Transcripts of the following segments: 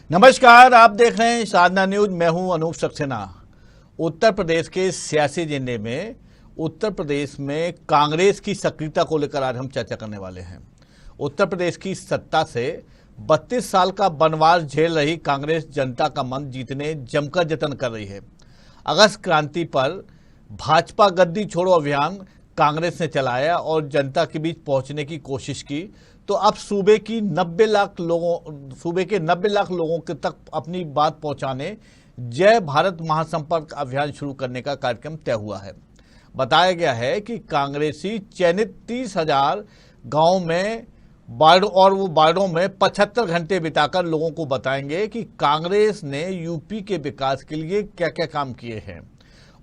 नमस्कार, आप देख रहे हैं साधना न्यूज। मैं हूं अनूप सक्सेना। उत्तर प्रदेश के सियासी एजेंडे में उत्तर प्रदेश में कांग्रेस की सक्रियता को लेकर आज हम चर्चा करने वाले हैं। उत्तर प्रदेश की सत्ता से 32 साल का वनवास झेल रही कांग्रेस जनता का मन जीतने जमकर जतन कर रही है। अगस्त क्रांति पर भाजपा गद्दी छोड़ो अभियान कांग्रेस ने चलाया और जनता के बीच पहुंचने की कोशिश की, तो अब सूबे के 90 लाख लोगों के तक अपनी बात पहुंचाने जय भारत महासंपर्क अभियान शुरू करने का कार्यक्रम तय हुआ है। बताया गया है कि कांग्रेसी चयनित 30,000 गांव में वार्डों में 75 घंटे बिताकर लोगों को बताएंगे कि कांग्रेस ने यूपी के विकास के लिए क्या क्या काम किए हैं।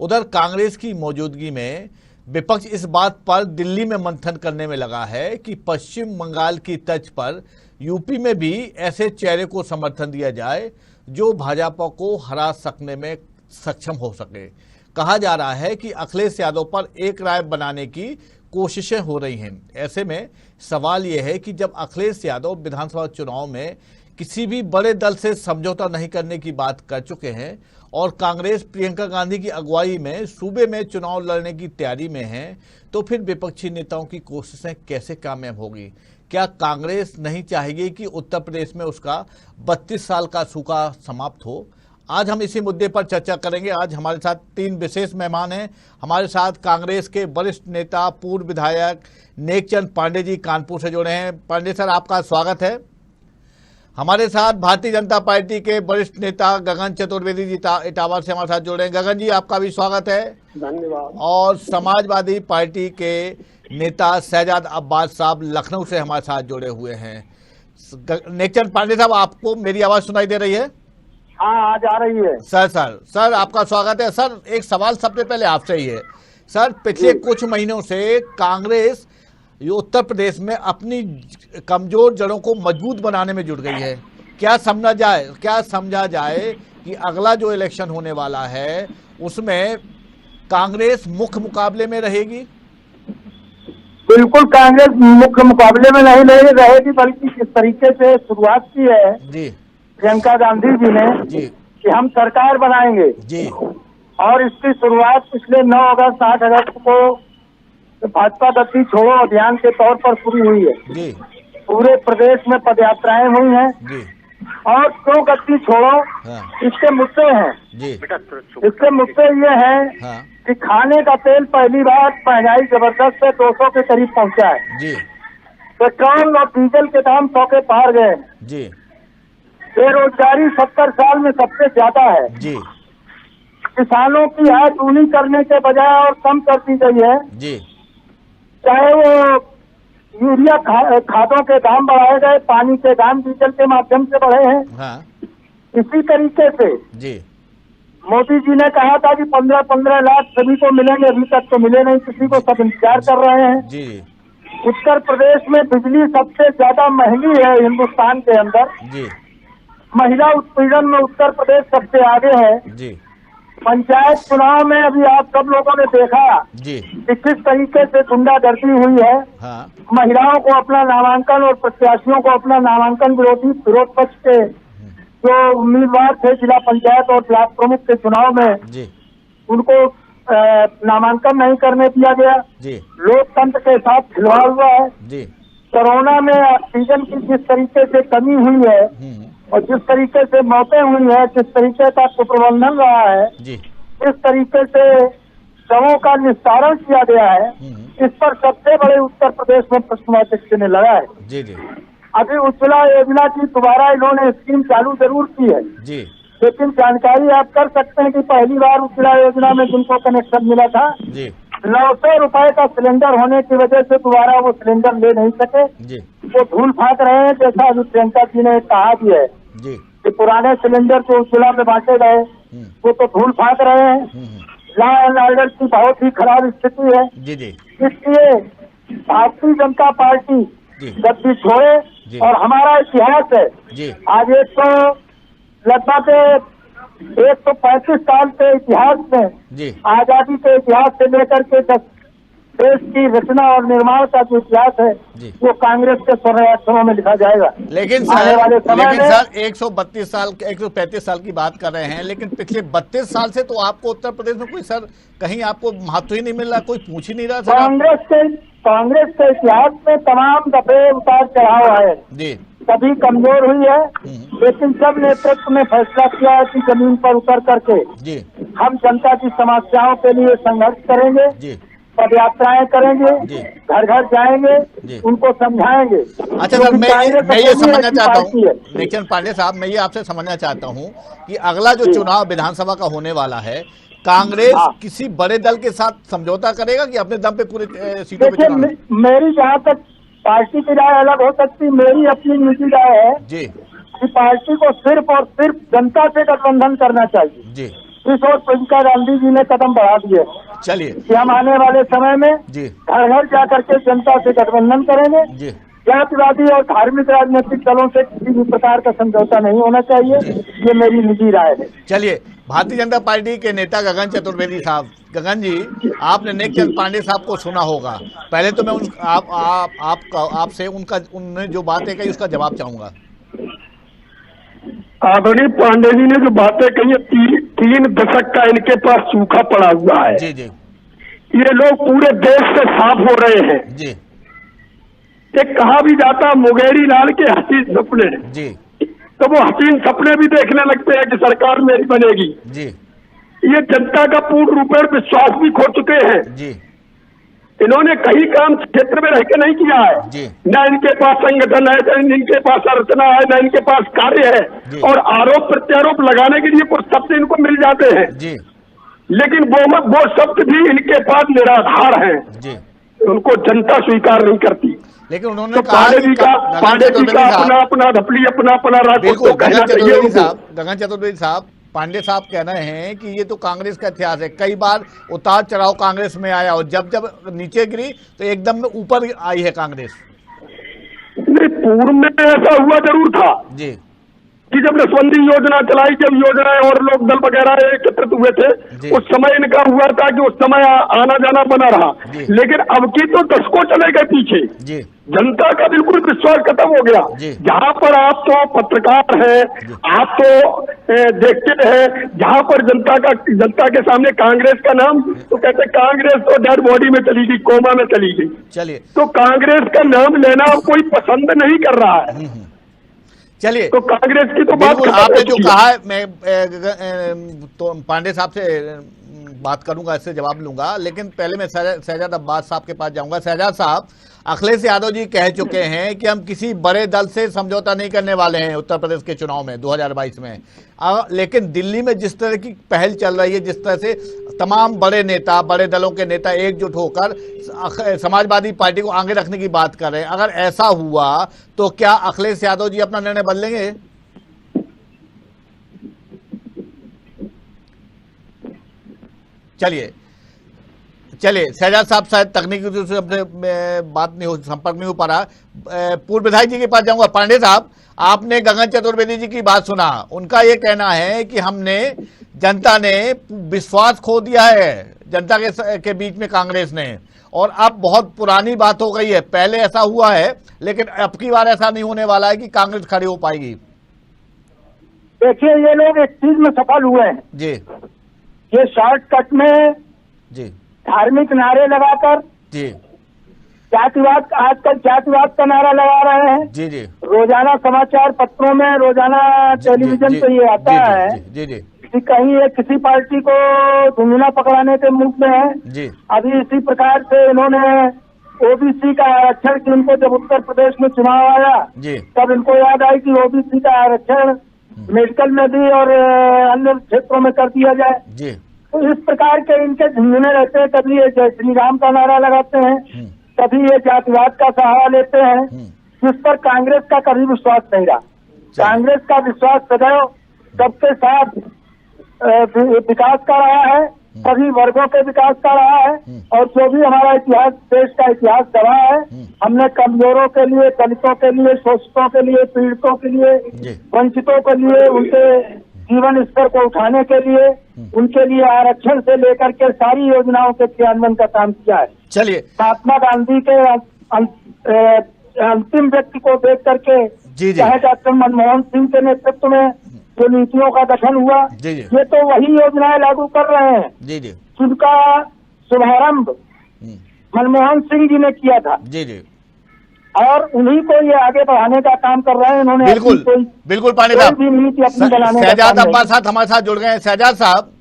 उधर कांग्रेस की मौजूदगी में विपक्ष इस बात पर दिल्ली में मंथन करने में लगा है कि पश्चिम बंगाल की तर्ज पर यूपी में भी ऐसे चेहरे को समर्थन दिया जाए जो भाजपा को हरा सकने में सक्षम हो सके। कहा जा रहा है कि अखिलेश यादव पर एक राय बनाने की कोशिशें हो रही हैं। ऐसे में सवाल यह है कि जब अखिलेश यादव विधानसभा चुनाव में किसी भी बड़े दल से समझौता नहीं करने की बात कर चुके हैं और कांग्रेस प्रियंका गांधी की अगुवाई में सूबे में चुनाव लड़ने की तैयारी में है, तो फिर विपक्षी नेताओं की कोशिशें कैसे कामयाब होगी? क्या कांग्रेस नहीं चाहेगी कि उत्तर प्रदेश में उसका 32 साल का सूखा समाप्त हो? आज हम इसी मुद्दे पर चर्चा करेंगे। आज हमारे साथ 3 विशेष मेहमान हैं। हमारे साथ कांग्रेस के वरिष्ठ नेता पूर्व विधायक नेकचंद पांडे जी कानपुर से जुड़े हैं। पांडे सर, आपका स्वागत है। हमारे साथ भारतीय जनता पार्टी के वरिष्ठ नेता गगन चतुर्वेदी जी इटावा से हमारे साथ जुड़े हैं। गगन जी, आपका भी स्वागत है। धन्यवाद। और समाजवादी पार्टी के नेता शहजाद अब्बास साहब लखनऊ से हमारे साथ जुड़े हुए हैं। नेकचंद पांडे साहब, आपको मेरी आवाज सुनाई दे रही है? हाँ, आज आ रही है। सर आपका स्वागत है। सर, एक सवाल सबसे पहले आपसे ही है। सर, पिछले कुछ महीनों से कांग्रेस उत्तर प्रदेश में अपनी कमजोर जड़ों को मजबूत बनाने में जुट गई है। क्या समझा जाए कि अगला जो इलेक्शन होने वाला है उसमें कांग्रेस मुख्य मुकाबले में रहेगी? बिल्कुल, कांग्रेस मुख्य मुकाबले में नहीं रहेगी, बल्कि किस तरीके से शुरुआत की है जी प्रियंका गांधी जी ने जी कि हम सरकार बनाएंगे जी, और इसकी शुरुआत पिछले 9 अगस्त 8 अगस्त को भाजपा गद्दी छोड़ो अभियान के तौर पर शुरू हुई है जी पूरे प्रदेश में पदयात्राएं हुई हैं जी। और क्यों गद्दी छोड़ो? हाँ इसके मुद्दे हैं जी। इसके मुद्दे ये हैं हाँ कि खाने का तेल पहली बार महंगाई जबरदस्त से 200 के करीब पहुंचा है जी पेट्रोल और डीजल के दाम 100 के पार गए जी बेरोजगारी 70 साल में सबसे ज्यादा है जी किसानों की आय दूनी करने के बजाय और कम कर दी गई है जी चाहे वो यूरिया खादों के दाम बढ़ाए गए पानी के दाम डीजल के माध्यम से बढ़े हैं। हाँ इसी तरीके से जी मोदी जी ने कहा था कि 15-15 लाख सभी को मिलेंगे, अभी तक तो मिले नहीं किसी को, सब इंतजार कर रहे हैं। जी उत्तर प्रदेश में बिजली सबसे ज्यादा महंगी है हिंदुस्तान के अंदर। जी महिला उत्पीड़न में उत्तर प्रदेश सबसे आगे है। जी पंचायत चुनाव में अभी आप सब लोगों ने देखा जी कि किस तरीके से गुंडागर्दी हुई है। हाँ महिलाओं को अपना नामांकन और प्रत्याशियों को अपना नामांकन विरोध पक्ष के जो उम्मीदवार थे जिला पंचायत और ब्लॉक प्रमुख के चुनाव में जी उनको नामांकन नहीं करने दिया गया। जी लोकतंत्र के साथ खिलवाड़ हुआ है। जी कोरोना में ऑक्सीजन की जिस तरीके से कमी हुई है और जिस तरीके से मौतें हुई है, जिस तरीके का कुप्रबंधन रहा है, जी जिस तरीके से शवों का निस्तारण किया गया है, इस पर सबसे बड़े उत्तर प्रदेश में प्रश्नवाचक चिन्ह लगा है। जी जी अभी उज्ज्वला योजना की दोबारा इन्होंने स्कीम चालू जरूर की है जी लेकिन जानकारी आप कर सकते हैं कि पहली बार उज्ज्वला योजना में जिनको कनेक्शन मिला था जी 900 रुपए का सिलेंडर होने की वजह से दोबारा वो सिलेंडर ले नहीं सके। जी वो धूल फाँक रहे हैं, जैसा अभी प्रियंका जी ने कहा भी है जी कि पुराने सिलेंडर जो उज्ज्वला में बांटे गए वो तो धूल फाँक रहे हैं। लॉ एंड ऑर्डर की बहुत ही खराब स्थिति है। जी जी इसलिए भारतीय जनता पार्टी जी गद्दी छोड़े जी और हमारा इतिहास है जी आज लगभग 135 साल के इतिहास में जी आजादी के इतिहास से लेकर के देश की रचना और निर्माण का जो इतिहास है जी। वो कांग्रेस के स्वर्ण अक्षरों में लिखा जाएगा। लेकिन आने वाले समय में सर 132 साल 135 साल की बात कर रहे हैं, लेकिन पिछले 32 साल से तो आपको उत्तर प्रदेश में कोई सर कहीं आपको महत्व ही नहीं मिल रहा, कोई पूछ ही नहीं रहा सर। कांग्रेस के इतिहास में तमाम दफे उतार चढ़ाव आए जी। कभी कमजोर हुई है, लेकिन सब नेतृत्व ने फैसला किया है कि जमीन पर उतर करके जी। हम जनता की समस्याओं के लिए संघर्ष करेंगे, जी। पद यात्राएं करेंगे, घर घर जाएंगे, उनको समझाएंगे। अच्छा सर, मैं ये समझना चाहता हूँ निखिल पांडे साहब, मैं ये आपसे समझना चाहता हूँ कि अगला जो चुनाव विधानसभा का होने वाला है, कांग्रेस किसी बड़े दल के साथ समझौता करेगा कि अपने दम पे पूरी सीटों पे चुनाव? मेरी जहाँ तक पार्टी की राय अलग हो सकती, मेरी अपनी निजी राय है जी कि पार्टी को सिर्फ और सिर्फ जनता से गठबंधन करना चाहिए जी। इस ओर प्रियंका गांधी जी ने कदम बढ़ा दिए। चलिए कि हम आने वाले समय में जी घर घर जाकर के जनता से गठबंधन करेंगे जी। जातिवादी और धार्मिक राजनीतिक दलों से किसी भी प्रकार का समझौता नहीं होना चाहिए, ये मेरी निजी राय है। चलिए, भारतीय जनता पार्टी के नेता गगन चतुर्वेदी साहब, गगन जी आपने निखिल पांडे साहब को सुना होगा, पहले तो मैं आपसे उनने जो बातें कही उसका जवाब चाहूंगा। आदरणीय पांडे जी ने जो बातें कही है, 3 दशक का इनके पास सूखा पड़ा हुआ है जी जी। ये लोग पूरे देश से साफ हो रहे हैं जी। एक कहा भी जाता मुंगेरी लाल के हसीन सपने जी, तो वो हसीन सपने भी देखने लगते हैं कि सरकार मेरी बनेगी जी। ये जनता का पूर्ण रूपेण विश्वास भी खो चुके हैं जी। इन्होंने कहीं काम क्षेत्र में रह के नहीं किया है जी। न इनके पास संगठन है, न इनके पास संरचना है, न इनके पास कार्य है और आरोप प्रत्यारोप लगाने के लिए कुछ शब्द इनको मिल जाते हैं जी। लेकिन वो शब्द भी इनके पास निराधार हैं जी। उनको जनता स्वीकार नहीं करती। लेकिन उन्होंने तो पांडे जी का अपना ढपली अपना बिल्कुल गगन चतुर्वेदी साहब, पांडे साहब कह रहे हैं कि ये तो कांग्रेस का इतिहास है, कई बार उतार चढ़ाव कांग्रेस में आया और जब जब नीचे गिरी तो एकदम में ऊपर आई है कांग्रेस। नहीं, पूर्व में ऐसा हुआ जरूर था जी कि जब नसबंदी योजना चलाई, जब योजनाएं और लोक दल वगैरह एकत्रित हुए थे, उस समय इनका हुआ था कि उस समय आना जाना बना रहा, लेकिन अब की तो दशकों चले गए पीछे जी। जनता का बिल्कुल विश्वास खत्म हो गया। जहां पर आप तो पत्रकार हैं, आप तो देखते हैं, जहां पर जनता के सामने कांग्रेस का नाम तो कहते कांग्रेस तो डेड बॉडी में चली गई, कोमा में चली गई। चलिए, तो कांग्रेस का नाम लेना कोई पसंद नहीं कर रहा है। चलिए, तो कांग्रेस की तो बात आपने जो कहा है, मैं तो पांडे साहब से बात करूंगा, इससे जवाब लूंगा, लेकिन पहले मैं शहजाद अब्बास साहब के पास जाऊंगा। शहजाद साहब, अखिलेश यादव जी कह चुके हैं कि हम किसी बड़े दल से समझौता नहीं करने वाले हैं उत्तर प्रदेश के चुनाव में 2022 में, लेकिन दिल्ली में जिस तरह की पहल चल रही है, जिस तरह से तमाम बड़े नेता, बड़े दलों के नेता एकजुट होकर समाजवादी पार्टी को आगे रखने की बात कर रहे हैं, अगर ऐसा हुआ तो क्या अखिलेश यादव जी अपना निर्णय बदलेंगे? चलिए, शहजाद साहब शायद तकनीकी रूप से अपने बात नहीं हो, संपर्क नहीं हो पा रहा। पूर्व विधायक जी के पास जाऊंगा। पांडे साहब, आपने गगन चतुर्वेदी जी की बात सुना, उनका ये कहना है कि जनता ने विश्वास खो दिया है जनता के बीच में कांग्रेस ने, और अब बहुत पुरानी बात हो गई है, पहले ऐसा हुआ है लेकिन अब की बार ऐसा नहीं होने वाला है कि कांग्रेस खड़ी हो पाएगी। देखिए, ये लोग एक चीज में सफल हुए हैं जी, ये शॉर्टकट में जी धार्मिक नारे लगाकर जी, जातिवाद, आजकल जातिवाद का नारा लगा रहे हैं जी जी, रोजाना समाचार पत्रों में, रोजाना टेलीविजन पे ये आता है जी जी, कि कहीं ये किसी पार्टी को झुंझुना पकड़ाने के मूड में है जी। अभी इसी प्रकार से इन्होंने ओबीसी का आरक्षण की, इनको जब उत्तर प्रदेश में चुनाव आया जी, तब इनको याद आई कि ओबीसी का आरक्षण मेडिकल में भी और अन्य क्षेत्रों में कर दिया जाए जी। तो इस प्रकार के इनके झुंझुने रहते हैं, कभी ये जय श्री राम का नारा लगाते हैं, कभी ये जातिवाद का सहारा लेते हैं, जिस पर कांग्रेस का कभी विश्वास नहीं रहा। कांग्रेस का विश्वास सदैव सबके साथ विकास का रहा है, सभी वर्गों के विकास का रहा है, और जो भी हमारा इतिहास, देश का इतिहास गवाह है, हमने कमजोरों के लिए, दलितों के लिए, शोषितों के लिए, पीड़ितों के लिए, वंचितों के लिए, उनके जीवन स्तर को उठाने के लिए, उनके लिए आरक्षण से लेकर के सारी योजनाओं के क्रियान्वयन का काम किया है। चलिए, महात्मा गांधी के अंतिम व्यक्ति को देख करके जी चाहे डॉक्टर मनमोहन सिंह के नेतृत्व में जो नीतियों का गठन हुआ, ये तो वही योजनाएं लागू कर रहे हैं जिनका शुभारंभ मनमोहन सिंह जी ने किया था। और उन्हीं को ये आगे बढ़ाने का काम कर रहे हैं। इन्होंने बिल्कुल पांडे साहब, शहजाद अब्बास साहब हमारे साथ जुड़ गए हैं। शहजाद साहब,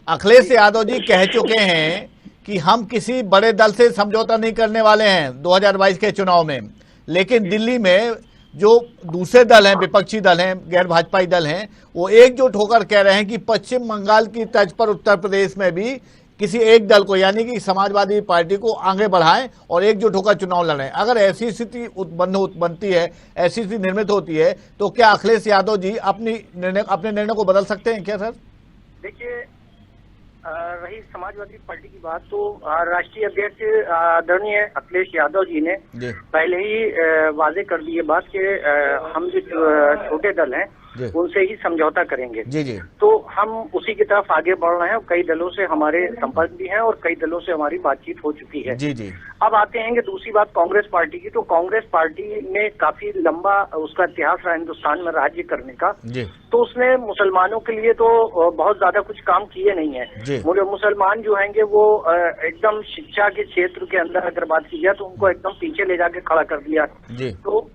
अखिलेश यादव जी कह चुके हैं कि हम किसी बड़े दल से समझौता नहीं करने वाले हैं 2022 के चुनाव में, लेकिन दिल्ली में जो दूसरे दल हैं, विपक्षी दल हैं, गैर भाजपाई दल हैं, वो एकजुट होकर कह रहे हैं कि पश्चिम बंगाल की तर्ज पर उत्तर प्रदेश में भी किसी एक दल को, यानी कि समाजवादी पार्टी को आगे बढ़ाएं और एकजुट होकर चुनाव लड़ें। अगर ऐसी स्थिति बनती है, ऐसी स्थिति निर्मित होती है, तो क्या अखिलेश यादव जी अपने निर्णय को बदल सकते हैं क्या सर? देखिए, रही समाजवादी पार्टी की बात, तो राष्ट्रीय अध्यक्ष आदरणीय अखिलेश यादव जी ने पहले ही वाजे कर दी है बात कि हम जो छोटे दल हैं उनसे ही समझौता करेंगे। तो हम उसी की तरफ आगे बढ़ रहे हैं। कई दलों से हमारे संपर्क भी हैं और कई दलों से हमारी बातचीत हो चुकी है। अब आते हैं कि दूसरी बात कांग्रेस पार्टी की, तो कांग्रेस पार्टी ने काफी लंबा उसका इतिहास रहा हिंदुस्तान में राज्य करने का, तो उसने मुसलमानों के लिए तो बहुत ज्यादा कुछ काम किए नहीं है। मुसलमान जो हैंगे वो एकदम शिक्षा के क्षेत्र के अंदर अगर बात की जाए तो उनको एकदम पीछे ले जाके खड़ा कर दिया, तो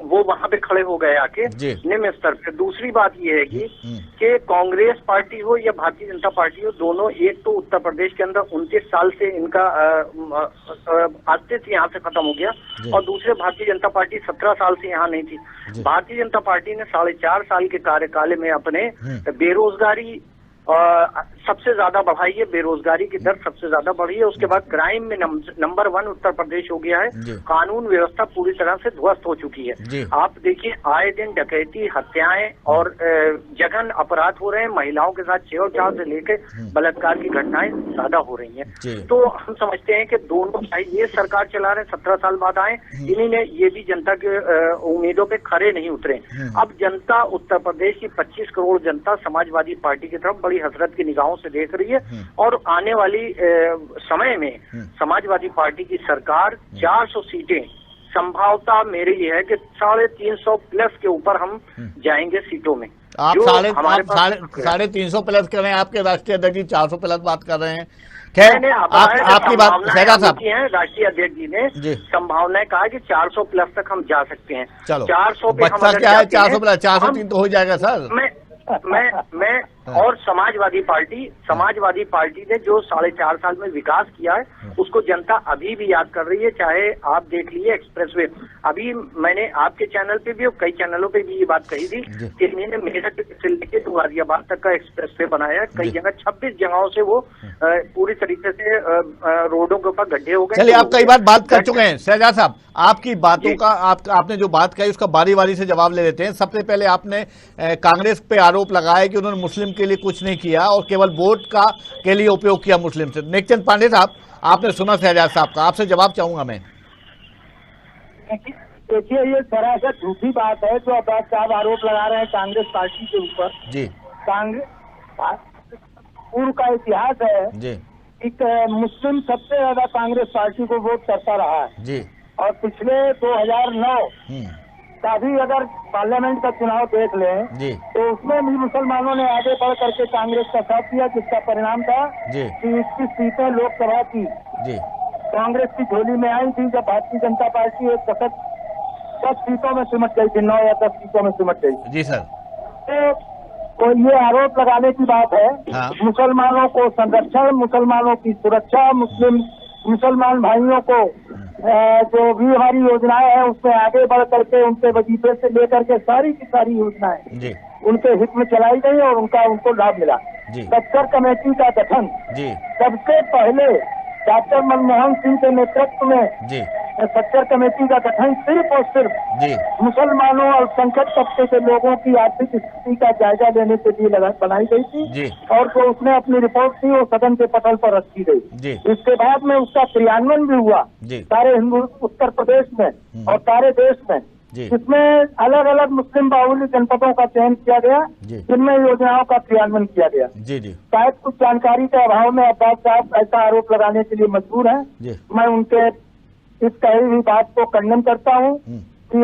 वो वहां पे खड़े हो गए आके निम्न स्तर पे। दूसरी बात ये है कि कांग्रेस पार्टी हो या भारतीय जनता पार्टी हो, दोनों, एक तो उत्तर प्रदेश के अंदर 29 साल से इनका अस्तित्व यहाँ से खत्म हो गया, और दूसरे भारतीय जनता पार्टी 17 साल से यहाँ नहीं थी। भारतीय जनता पार्टी ने 4.5 साल के कार्यकाल में अपने बेरोजगारी सबसे ज्यादा बढ़ाई है, बेरोजगारी की दर सबसे ज्यादा बढ़ी है। उसके बाद क्राइम में नंबर 1 उत्तर प्रदेश हो गया है। कानून व्यवस्था पूरी तरह से ध्वस्त हो चुकी है। आप देखिए, आए दिन डकैती, हत्याएं और जघन अपराध हो रहे हैं। महिलाओं के साथ छेड़छाड़ से लेकर बलात्कार की घटनाएं ज्यादा हो रही हैं। तो हम समझते हैं कि दोनों ये सरकार चला रहे 17 साल बाद आए, इन्हीं ने ये भी जनता के उम्मीदों पे खरे नहीं उतरे। अब जनता, उत्तर प्रदेश की 25 करोड़ जनता समाजवादी पार्टी की तरफ बड़ी हसरत की निगाहों से देख रही है, और आने वाली समय में समाजवादी पार्टी की सरकार 400 सीटें, संभावता मेरी ये है कि 350 प्लस के ऊपर हम जाएंगे सीटों में। आप 350 प्लस कर रहे हैं, आपके राष्ट्रीय अध्यक्ष जी 400 प्लस बात कर रहे हैं। खैर, आपकी बात शहजाद साहब, राष्ट्रीय अध्यक्ष जी ने संभावनाएं कहा कि 400 प्लस तक हम जा सकते हैं। चलो, 400 बच्चा क्या है, 400 प्लस 403 तो हो जाएगा सर। मैं और समाजवादी पार्टी ने जो 4.5 साल में विकास किया है उसको जनता अभी भी याद कर रही है। चाहे आप देख लीजिए एक्सप्रेसवे, अभी मैंने आपके चैनल पे भी और कई चैनलों पे भी ये बात कही थी कि इन्होंने मेरठ से लेकर गाजियाबाद तक का एक्सप्रेसवे बनाया है। कई जगह 26 जगहों से वो पूरी तरीके से रोडों के ऊपर गड्ढे हो गए। चलिए, आप कई बार बात कर चुके हैं शहजाद साहब, आपकी बातों का आपने जो बात कही उसका बारी बारी से जवाब ले लेते हैं। सबसे पहले आपने कांग्रेस पे आरोप लगाया कि उन्होंने मुस्लिम के लिए कुछ नहीं किया और केवल वोट के लिए उपयोग किया मुस्लिम से। नेकचंद पांडे साहब, आपने सुना शहजाद साहब का, आपसे जवाब चाहूंगा मैं। देखिए, ये सरासर झूठी बात है जो अब्बास साहब आरोप लगा रहे हैं कांग्रेस पार्टी के ऊपर। कांग्रेस पूर्व का इतिहास है कि मुस्लिम सबसे ज्यादा कांग्रेस पार्टी को वोट करता रहा है, और पिछले 2009 का भी अगर पार्लियामेंट का चुनाव देख लें तो उसमें भी मुसलमानों ने आगे बढ़ करके कांग्रेस का साथ दिया, जिसका परिणाम था कि 21 सीटें लोकसभा की कांग्रेस की झोली में आई थी, जब भारतीय जनता पार्टी एक वक्त 10 सीटों में सिमट गई थी, 9 या 10 सीटों में सिमट गई। जी सर। तो ये आरोप लगाने की बात है। मुसलमानों को संरक्षण, मुसलमानों की सुरक्षा, मुसलमान भाइयों को जो भी हमारी योजनाएं हैं उसमें आगे बढ़ करके उनके वजीफे से लेकर के सारी की सारी योजनाएं उनके हित में चलाई गई और उनको लाभ मिला। सच्चर कमेटी का गठन सबसे पहले डॉक्टर मनमोहन सिंह के नेतृत्व में सच्चर कमेटी का गठन सिर्फ और सिर्फ मुसलमानों और संकट तबके के लोगों की आर्थिक स्थिति का जायजा लेने के लिए बनाई गई थी, और जो उसने अपनी रिपोर्ट थी वो सदन के पटल पर रखी गई। इसके बाद में उसका क्रियान्वयन भी हुआ सारे उत्तर प्रदेश में और सारे देश में। जी। इसमें अलग अलग मुस्लिम बाहुल्य जनपदों का चयन किया गया, जी। जिनमें योजनाओं का क्रियान्वयन किया गया। जी जी शायद कुछ जानकारी के अभाव में अब्बास साहब ऐसा आरोप लगाने के लिए मजबूर हैं। जी। मैं उनके इस कही हुई बात को खंडन करता हूं कि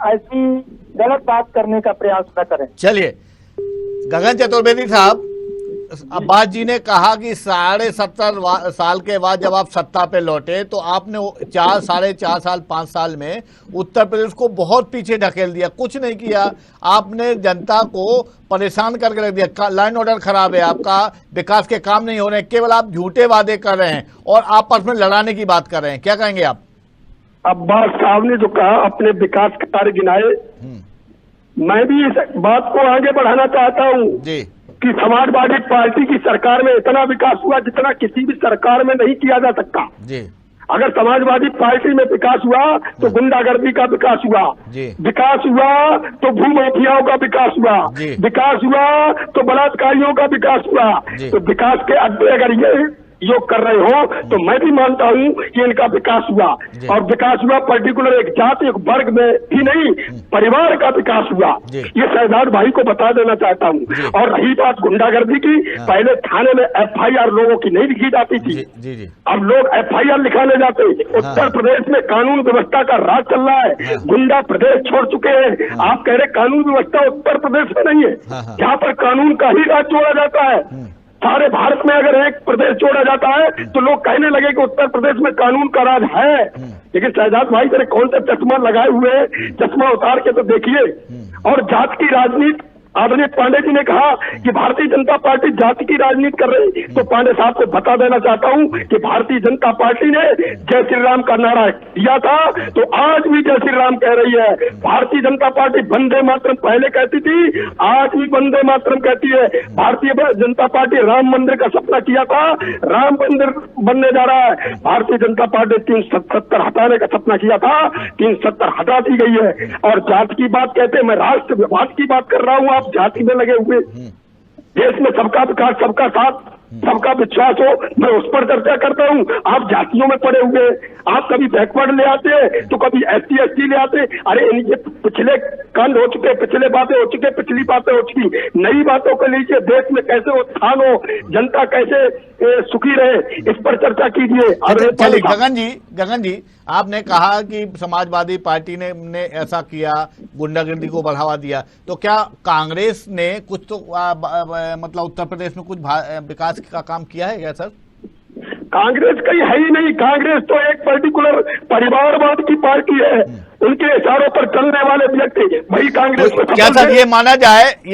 ऐसी गलत बात करने का प्रयास न करें। चलिए, गगन चतुर्वेदी साहब, अब्बास जी ने कहा कि 17.5 साल के बाद जब आप सत्ता पे लौटे तो आपने 4.5 साल 5 साल में उत्तर प्रदेश को बहुत पीछे ढकेल दिया, कुछ नहीं किया। आपने जनता को परेशान करके रख दिया। लाइन ऑर्डर खराब है आपका, विकास के काम नहीं हो रहे हैं, केवल आप झूठे वादे कर रहे हैं और आपस में लड़ाने की बात कर रहे हैं। क्या कहेंगे आप? अब्बास साहब ने जो कहा अपने विकास के कार्य गिनाए, मैं भी इस बात को आगे बढ़ाना चाहता हूँ जी कि समाजवादी पार्टी की सरकार में इतना विकास हुआ जितना किसी भी सरकार में नहीं किया जा सकता। जी। अगर समाजवादी पार्टी में विकास हुआ तो गुंडागर्दी का विकास हुआ, जी। विकास हुआ तो भूमाफियाओं का विकास हुआ, जी। विकास हुआ तो बलात्कारियों का विकास हुआ। जी। तो विकास के अड्डे अगर ये योग कर रहे हो तो मैं भी मानता हूँ कि इनका विकास हुआ, और विकास हुआ पर्टिकुलर एक जाति एक वर्ग में ही नहीं, परिवार का विकास हुआ। ये शहजाद भाई को बता देना चाहता हूँ। और रही बात गुंडागर्दी की, पहले थाने में FIR लोगों की नहीं लिखी जाती थी, अब लोग FIR लिखाने जाते। उत्तर प्रदेश में कानून व्यवस्था का राज चल रहा है, गुंडा प्रदेश छोड़ चुके हैं। आप कह रहे कानून व्यवस्था उत्तर प्रदेश में नहीं है, जहाँ पर कानून का ही राज छोड़ा जाता है। सारे भारत में अगर एक प्रदेश छोड़ा जाता है तो लोग कहने लगे कि उत्तर प्रदेश में कानून का राज है। लेकिन शहजाद भाई तेरे कौन सा चश्मा लगाए हुए हैं, चश्मा उतार के तो देखिए। और जात की राजनीति, आदरणीय पांडे जी ने कहा कि भारतीय जनता पार्टी जाति की राजनीति कर रही, तो पांडे साहब को बता देना चाहता हूं कि भारतीय जनता पार्टी ने जय श्री राम का नारा दिया था तो आज भी जय श्री राम कह रही है। भारतीय जनता पार्टी वंदे मातरम पहले कहती थी, आज भी वंदे मातरम कहती है। भारतीय जनता पार्टी राम मंदिर का सपना किया था, राम मंदिर बनने जा रहा है। भारतीय जनता पार्टी 370 हटाने का सपना किया था, 370 हटा दी गई है। और जात की बात कहते हैं, मैं राष्ट्र विभाग की बात कर रहा हूं, आप जाति में लगे हुए। देश में सबका विकास, सबका साथ, सबका विश्वास हो, मैं उस पर चर्चा करता हूँ। आप जातियों में पड़े हुए, आप कभी बैकवर्ड ले आते हैं तो कभी ST ST ले आते। अरे ये पिछले कांड हो चुके, पिछले बातें हो चुके, पिछली बातें हो चुकी, नई बातों को लीजिए। देश में कैसे उत्थान हो, जनता कैसे सुखी रहे, इस पर चर्चा कीजिए। चलिए गगन जी, आपने कहा कि समाजवादी पार्टी ने ऐसा किया, गुंडागर्दी को बढ़ावा दिया, तो क्या कांग्रेस ने कुछ तो मतलब उत्तर प्रदेश में कुछ विकास का काम किया है क्या सर? कांग्रेस कहीं है ही नहीं। कांग्रेस तो एक पर्टिकुलर परिवारवाद की पार्टी है, उनके इशारों पर चलने वाले व्यक्ति वही कांग्रेस में। क्या सर ये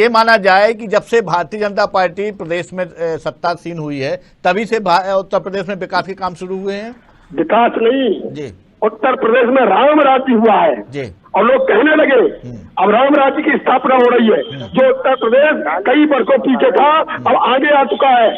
माना जाए कि जब से भारतीय जनता पार्टी प्रदेश में सत्तासीन हुई है तभी से उत्तर प्रदेश में विकास के काम शुरू हुए हैं? विकास नहीं जी, उत्तर प्रदेश में राम राज्य हुआ है जी। और लोग कहने लगे अब राम राज्य की स्थापना हो रही है। जो उत्तर प्रदेश कई वर्षों पीछे था अब आगे आ चुका है।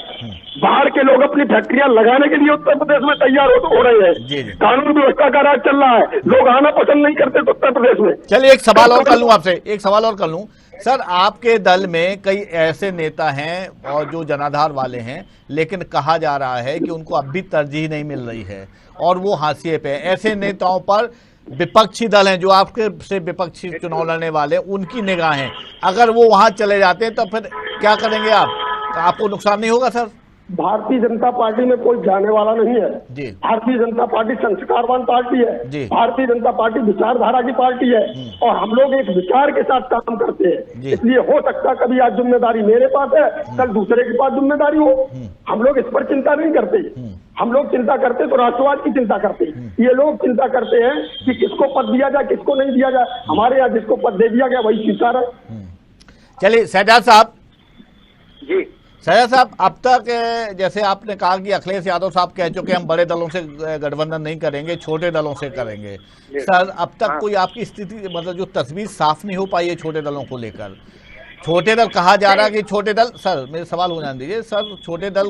बाहर के लोग अपनी फैक्ट्रियां लगाने के लिए उत्तर प्रदेश में तैयार हो रहे हैं। कानून व्यवस्था का राज चल रहा है, लोग आना पसंद नहीं करते उत्तर प्रदेश में। चलिए एक सवाल और कर लूं आपसे, एक सवाल और कर लूं सर। आपके दल में कई ऐसे नेता हैं और जो जनाधार वाले हैं, लेकिन कहा जा रहा है कि उनको अब भी तरजीह नहीं मिल रही है और वो हाशिए पे। ऐसे नेताओं पर विपक्षी दल हैं जो आपके से विपक्षी चुनाव लड़ने वाले, उनकी निगाहें अगर वो वहां चले जाते हैं तो फिर क्या करेंगे आप? आपको नुकसान नहीं होगा सर? भारतीय जनता पार्टी में कोई जाने वाला नहीं है जी। भारतीय जनता पार्टी संस्कारवान पार्टी है जी। भारतीय जनता पार्टी विचारधारा की पार्टी है और हम लोग एक विचार के साथ काम करते हैं। इसलिए हो सकता कभी आज जिम्मेदारी मेरे पास है, कल दूसरे के पास जिम्मेदारी हो। हम लोग इस पर चिंता नहीं करते। हम लोग चिंता करते तो राष्ट्रवाद की चिंता करते। ये लोग चिंता करते हैं कि किसको पद दिया जाए, किसको नहीं दिया जाए। हमारे यहाँ जिसको पद दे दिया गया वही स्वीकार है। चलिए शहजाद साहब जी, शहजाद साहब, अब तक जैसे आपने कहा कि अखिलेश यादव साहब कह चुके हम बड़े दलों से गठबंधन नहीं करेंगे, छोटे दलों से करेंगे। सर अब तक कोई आपकी स्थिति, मतलब जो तस्वीर साफ नहीं हो पाई है छोटे दलों को लेकर? छोटे दल कहा जा रहा है कि छोटे दल, सर मेरे सवाल हो जाने दीजिए सर, छोटे दलों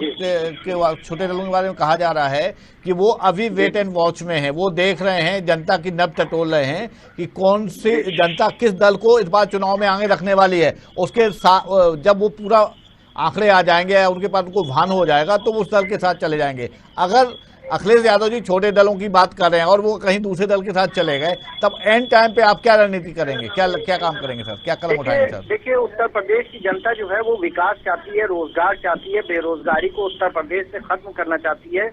के बारे में कहा जा रहा है कि वो अभी वेट एंड वॉच में है, वो देख रहे हैं, जनता की नब्ज टटोल रहे हैं कि कौन सी जनता किस दल को इस बार चुनाव में आगे रखने वाली है। उसके साथ जब वो पूरा आंकड़े आ जाएंगे, उनके पास उनको भान हो जाएगा तो वो उस दल के साथ चले जाएंगे। अगर अखिलेश यादव जी छोटे दलों की बात कर रहे हैं और वो कहीं दूसरे दल के साथ चले गए, तब एंड टाइम पे आप क्या रणनीति करेंगे, क्या काम करेंगे सर, क्या कदम उठाएंगे सर? देखिए उत्तर प्रदेश की जनता जो है वो विकास चाहती है, रोजगार चाहती है, बेरोजगारी को उत्तर प्रदेश से खत्म करना चाहती है,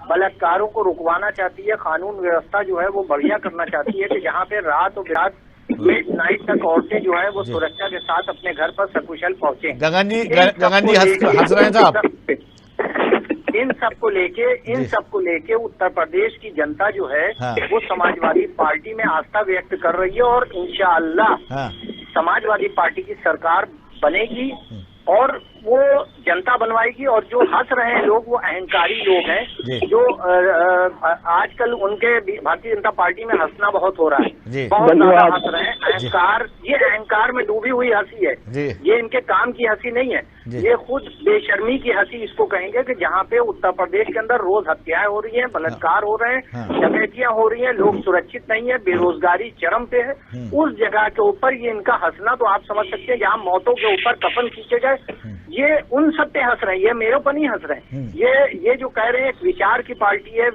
बलात्कारों को रुकवाना चाहती है, कानून व्यवस्था जो है वो बढ़िया करना चाहती है कि जहाँ पे रात और बिरात मिड नाइट तक औरतें जो है वो सुरक्षा के साथ अपने घर पर सकुशल पहुंचे। गगन जी हंस रहे हैं साहब। इन सबको लेके उत्तर प्रदेश की जनता जो है वो समाजवादी पार्टी में आस्था व्यक्त कर रही है और इंशाअल्लाह समाजवादी पार्टी की सरकार बनेगी और वो जनता बनवाएगी। और जो हंस रहे हैं लोग वो अहंकारी लोग हैं, जो आजकल उनके भारतीय जनता पार्टी में हंसना बहुत हो रहा है, बहुत ज्यादा हंस रहे हैं। अहंकार, ये अहंकार में डूबी हुई हंसी है, ये इनके काम की हंसी नहीं है, ये खुद बेशर्मी की हंसी इसको कहेंगे कि जहाँ पे उत्तर प्रदेश के अंदर रोज हत्याएं हो रही हैं, बलात्कार हो रहे हैं, डकैतियां हो रही हैं, लोग सुरक्षित नहीं है, बेरोजगारी चरम पे है, उस जगह के ऊपर ये इनका हंसना तो आप समझ सकते हैं। जहाँ मौतों के ऊपर कफन खींचे गए, ये उन सब पे हंस रहे हैं, ये मेरे पर नहीं हंस रहे हैं। ये जो कह रहे हैं विचार की पार्टी है,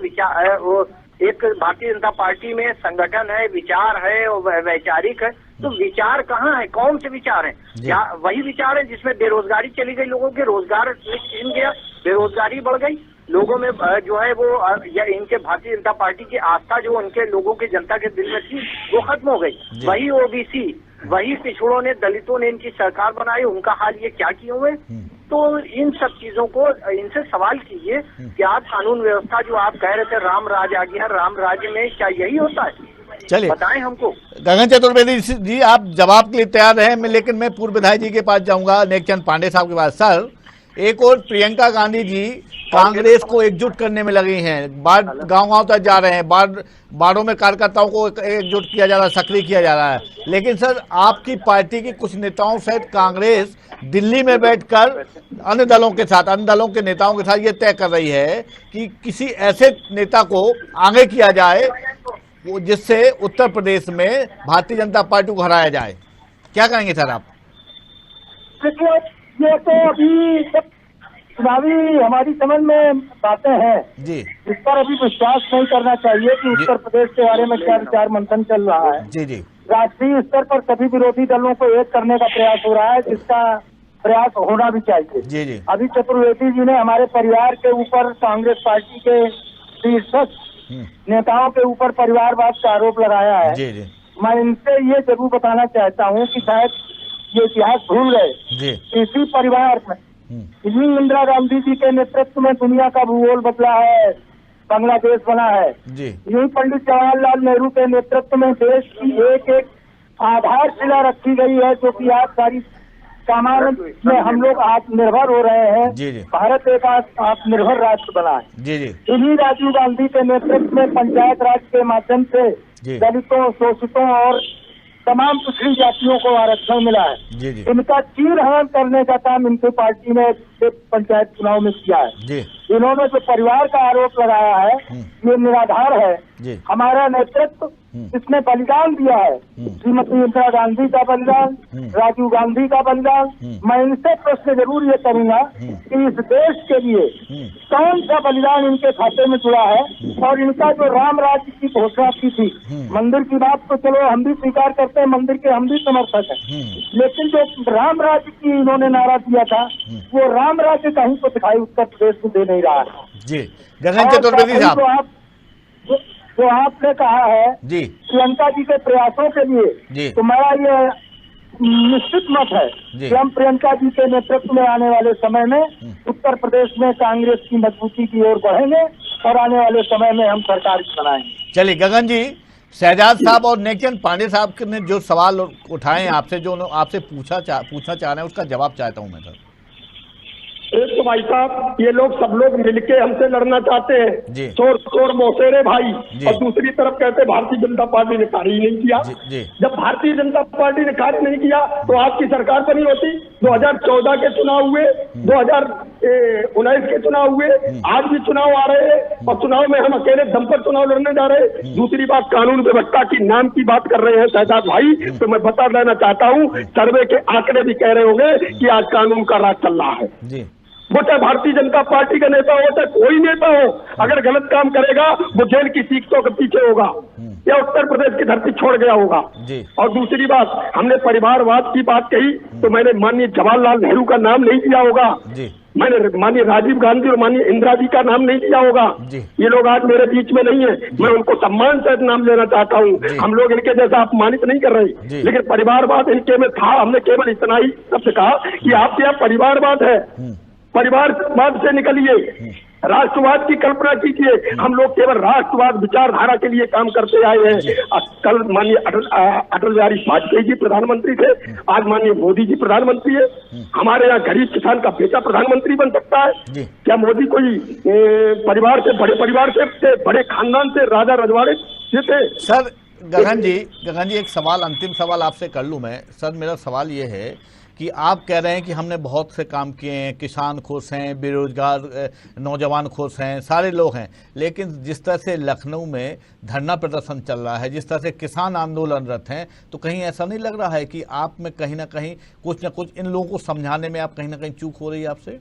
एक भारतीय जनता पार्टी में संगठन है, विचार है और वैचारिक है, तो विचार कहाँ है, कौन से विचार हैं? क्या वही विचार है जिसमें बेरोजगारी चली गई, लोगों के रोजगार छीन गया, बेरोजगारी बढ़ गई, लोगों में जो है वो या इनके भारतीय जनता पार्टी की आस्था जो उनके लोगों की जनता के दिल में थी वो खत्म हो गई। वही ओबीसी, वही पिछड़ों ने, दलितों ने इनकी सरकार बनाई, उनका हाल ये क्या किए हुए। तो इन सब चीजों को इनसे सवाल कीजिए कि आप कानून व्यवस्था जो आप कह रहे थे राम राज आ गया, राम राज्य में क्या यही होता है? चलिए बताएं हमको। गगन चतुर्वेदी जी आप जवाब के लिए तैयार रहे, लेकिन मैं पूर्व विधायक जी के पास जाऊंगा, नेकचंद पांडे साहब के पास। सर, एक और प्रियंका गांधी जी कांग्रेस को एकजुट करने में लगी हैं, गांव तक जा रहे हैं, बाड़ों में कार्यकर्ताओं को एकजुट किया जा रहा है, सक्रिय किया जा रहा है। लेकिन सर आपकी पार्टी की कुछ नेताओं सहित कांग्रेस दिल्ली में बैठकर अन्य दलों के नेताओं के साथ ये तय कर रही है कि किसी ऐसे नेता को आगे किया जाए जिससे उत्तर प्रदेश में भारतीय जनता पार्टी को हराया जाए। क्या कहेंगे सर आप? देखिए, ये तो अभी सब चुनावी हमारी समझ में बातें हैं जी, इस पर अभी विश्वास नहीं करना चाहिए कि उत्तर प्रदेश के बारे में क्या विचार मंथन चल रहा है। जी जी, राष्ट्रीय स्तर पर सभी विरोधी दलों को एक करने का प्रयास हो रहा है, जिसका प्रयास होना भी चाहिए। जी जी, अभी चतुर्वेदी जी ने हमारे परिवार के ऊपर कांग्रेस पार्टी के शीर्षक नेताओं के ऊपर परिवारवाद का आरोप लगाया है। जी जी, मैं इनसे ये जरूर बताना चाहता हूँ कि शायद ये इतिहास भूल गए, इसी परिवार में इंदिरा गांधी जी के नेतृत्व में दुनिया का भूगोल बदला है, बांग्लादेश बना है। यही पंडित जवाहरलाल नेहरू के नेतृत्व में देश की एक एक आधारशिला रखी गई है, जो कि आज सारी सामान में हम लोग आत्मनिर्भर हो रहे हैं। भारत एक आत्मनिर्भर राष्ट्र बना है। इन्हीं राजीव गांधी के नेतृत्व में पंचायत राज के माध्यम से दलितों, शोषितों और तमाम पिछड़ी जातियों को आरक्षण मिला है। इनका चीरहरण करने का काम इनकी पार्टी ने पंचायत चुनाव में किया है। इन्होंने जो परिवार का आरोप लगाया है ये निराधार है। हमारा नेतृत्व इसने बलिदान दिया है, श्रीमती इंदिरा गांधी का बलिदान, राजीव गांधी का बलिदान। मैं इनसे प्रश्न जरूर ये करूंगा कि इस देश के लिए कौन सा बलिदान इनके खाते में जुड़ा है। और इनका जो राम राज्य की घोषणा की थी, मंदिर की बात तो चलो हम भी स्वीकार करते हैं, मंदिर के हम भी समर्थक हैं, लेकिन जो राम राज्य की इन्होंने नारा दिया था वो राम राज्य कहीं को दिखाई उत्तर प्रदेश को दे नहीं रहा है। जी, गगन चतुर्वेदी साहब, जो आपने कहा है जी प्रियंका जी के प्रयासों के लिए, तो मेरा ये निश्चित मत है कि हम प्रियंका जी के नेतृत्व में आने वाले समय में उत्तर प्रदेश में कांग्रेस की मजबूती की ओर बढ़ेंगे और आने वाले समय में हम सरकार बनाएंगे। चलिए गगन जी, शहजाद साहब और नेकचंद पांडे साहब ने जो सवाल उठाए हैं आपसे, जो आपसे पूछना चाह रहे हैं, उसका जवाब चाहता हूं मैं सर। एक तो भाई साहब ये लोग सब लोग मिलके हमसे लड़ना चाहते हैं, चोर मौसेरे भाई, और दूसरी तरफ कहते भारतीय जनता पार्टी ने कार्य ही नहीं किया। जब भारतीय जनता पार्टी ने कार्य नहीं किया तो आपकी सरकार बनी होती। 2014 के चुनाव हुए, 2019 के चुनाव हुए, आज भी चुनाव आ रहे हैं और चुनाव में हम अकेले दम पर चुनाव लड़ने जा रहे हैं। दूसरी बात, कानून व्यवस्था की नाम की बात कर रहे हैं शहजाद भाई, तो मैं बता देना चाहता हूँ, सर्वे के आंकड़े भी कह रहे होंगे कि आज कानून का राज चल रहा है। वो चाहे भारतीय जनता पार्टी का नेता हो, चाहे कोई नेता हो, अगर गलत काम करेगा वो जेल की सीटों के पीछे होगा या उत्तर प्रदेश की धरती छोड़ गया होगा। और दूसरी बात, हमने परिवारवाद की बात कही तो मैंने माननीय जवाहरलाल नेहरू का नाम नहीं दिया होगा, मैंने माननीय राजीव गांधी और माननीय इंदिरा जी का नाम नहीं दिया होगा। ये लोग आज मेरे बीच में नहीं है, मैं उनको सम्मान से नाम लेना चाहता हूँ। हम लोग इनके जैसा अपमानित नहीं कर रहे, लेकिन परिवारवाद इनके में था। हमने केवल इतना ही सबसे कहा कि आपके यहाँ परिवारवाद है, परिवारवाद से निकलिए, राष्ट्रवाद की कल्पना कीजिए। हम लोग केवल राष्ट्रवाद विचारधारा के लिए काम करते आए हैं। कल माननीय अटल बिहारी वाजपेयी जी प्रधानमंत्री थे, आज माननीय मोदी जी प्रधानमंत्री है। हमारे यहाँ गरीब किसान का बेटा प्रधानमंत्री बन सकता है क्या? मोदी कोई परिवार से, बड़े परिवार से, बड़े खानदान से, राजा रजवाड़े से थे? सर गगन जी एक सवाल, अंतिम सवाल आपसे कर लूं मैं। सर मेरा सवाल ये है कि आप कह रहे हैं कि हमने बहुत से काम किए हैं, किसान खुश हैं, बेरोजगार नौजवान खुश हैं, सारे लोग हैं, लेकिन जिस तरह से लखनऊ में धरना प्रदर्शन चल रहा है, जिस तरह से किसान आंदोलनरत हैं, तो कहीं ऐसा नहीं लग रहा है कि आप में कहीं ना कहीं कुछ न कुछ इन लोगों को समझाने में आप कहीं ना कहीं चूक हो रही है आपसे?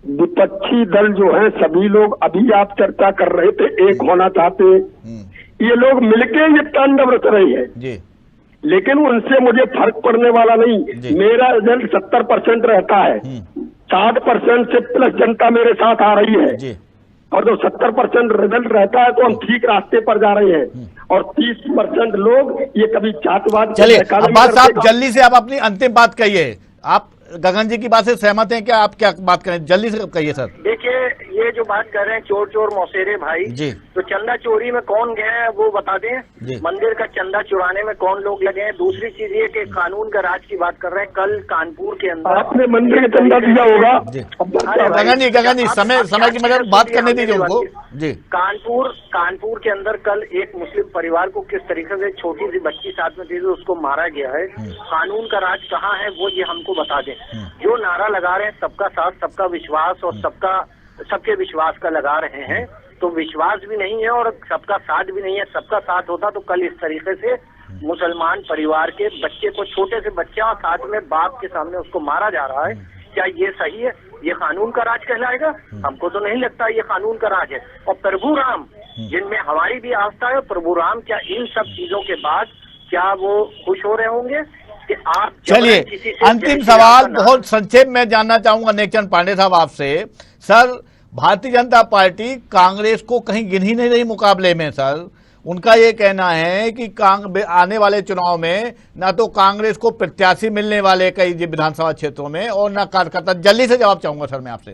विपक्षी दल जो है सभी लोग, अभी आप चर्चा कर रहे थे, एक होना चाहते हैं, ये लोग मिलके ये तांडव रच रहे हैं जी, लेकिन उनसे मुझे फर्क पड़ने वाला नहीं। मेरा रिजल्ट 70% रहता है, 60% से प्लस जनता मेरे साथ आ रही है जी। और जो 70% रिजल्ट रहता है तो हम ठीक रास्ते पर जा रहे हैं, और 30% लोग ये कभी जातिवाद। चलिए अब्बास साहब जल्दी से आप अपनी अंतिम बात कहिए। आप गगन जी की बात से सहमत हैं क्या? आप क्या बात करें, जल्दी से कहिए सर। देखिए ये जो बात कर रहे हैं चोर चोर मौसेरे भाई जी, तो चंदा चोरी में कौन गए हैं वो बता दें, मंदिर का चंदा चुराने में कौन लोग लगे हैं। दूसरी चीज ये कि कानून का राज की बात कर रहे हैं, कल कानपुर के अंदर आपने मंदिर का चंदा दिया होगा। गगन जी समय की मदद बात करने दीजिए उनको जी। कानपुर के अंदर कल एक मुस्लिम परिवार को किस तरीके से छोटी सी बच्ची साथ में थी तो उसको मारा गया है। कानून का राज कहाँ है वो ये हमको बता दें। जो नारा लगा रहे हैं सबका साथ सबका विश्वास और सबके विश्वास का लगा रहे हैं, तो विश्वास भी नहीं है और सबका साथ भी नहीं है। सबका साथ होता तो कल इस तरीके से मुसलमान परिवार के बच्चे को, छोटे से बच्चा और साथ में बाप के सामने उसको मारा जा रहा है। क्या ये सही है? ये कानून का राज कहलाएगा? हमको तो नहीं लगता ये कानून का राज है। और प्रभु राम जिनमें हमारी भी आस्था है, प्रभु राम क्या इन सब चीजों के बाद क्या वो खुश हो रहे होंगे कि आप? चलिए अंतिम सवाल बहुत संक्षेप में जानना चाहूंगा नेकचंद पांडे साहब आपसे। सर भारतीय जनता पार्टी कांग्रेस को कहीं गिन ही नहीं रही मुकाबले में। सर उनका ये कहना है कि आने वाले चुनाव में ना तो कांग्रेस को प्रत्याशी मिलने वाले कई विधानसभा क्षेत्रों में और ना कार्यकर्ता। जल्दी से जवाब चाहूंगा सर मैं आपसे।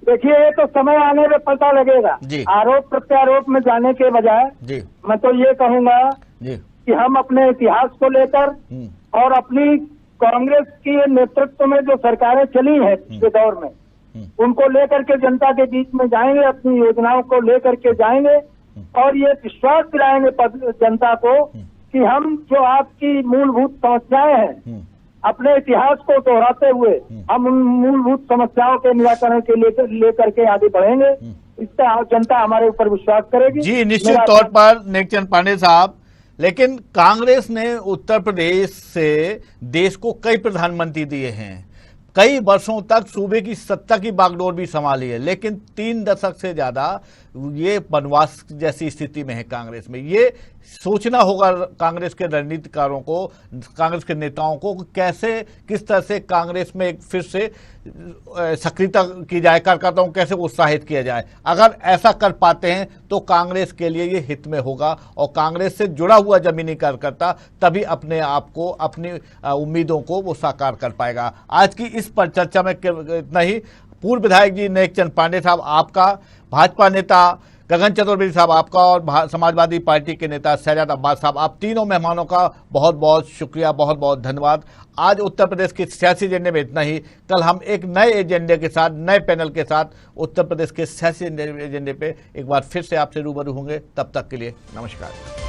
देखिए ये तो समय आने में पता लगेगा। आरोप प्रत्यारोप में जाने के बजाय मैं तो ये कहूंगा कि हम अपने इतिहास को लेकर और अपनी कांग्रेस की नेतृत्व में जो सरकारें चली हैं पिछले दौर में, उनको लेकर के जनता के बीच में जाएंगे, अपनी योजनाओं को लेकर के जाएंगे और ये विश्वास दिलाएंगे जनता को कि हम जो आपकी मूलभूत समस्याएं हैं, अपने इतिहास को दोहराते हुए हम उन मूलभूत समस्याओं के निराकरण के लेकर के आगे बढ़ेंगे। इससे जनता हमारे ऊपर विश्वास करेगी जी। निश्चित तौर पर नेकचंद पांडे साहब, लेकिन कांग्रेस ने उत्तर प्रदेश से देश को कई प्रधानमंत्री दिए हैं, कई वर्षों तक सूबे की सत्ता की बागडोर भी संभाली है, लेकिन 3 दशक से ज्यादा ये वनवास जैसी स्थिति में है कांग्रेस में। ये सोचना होगा कांग्रेस के रणनीतिकारों को, कांग्रेस के नेताओं को, कैसे किस तरह से कांग्रेस में फिर से सक्रियता की जाए, कार्यकर्ताओं को कैसे उत्साहित किया जाए। अगर ऐसा कर पाते हैं तो कांग्रेस के लिए ये हित में होगा और कांग्रेस से जुड़ा हुआ जमीनी कार्यकर्ता तभी अपने आप को, अपनी उम्मीदों को वो साकार कर पाएगा। आज की इस पर चर्चा में इतना ही। पूर्व विधायक जी नेकचंद पांडे साहब आपका, भाजपा नेता गगन चतुर्वेदी साहब आपका और समाजवादी पार्टी के नेता शहजाद अब्बास साहब, आप तीनों मेहमानों का बहुत बहुत शुक्रिया, बहुत बहुत धन्यवाद। आज उत्तर प्रदेश के सियासी एजेंडे में इतना ही। कल हम एक नए एजेंडे के साथ, नए पैनल के साथ उत्तर प्रदेश के सियासी एजेंडे पे एक बार फिर से आपसे रूबरू होंगे। तब तक के लिए नमस्कार।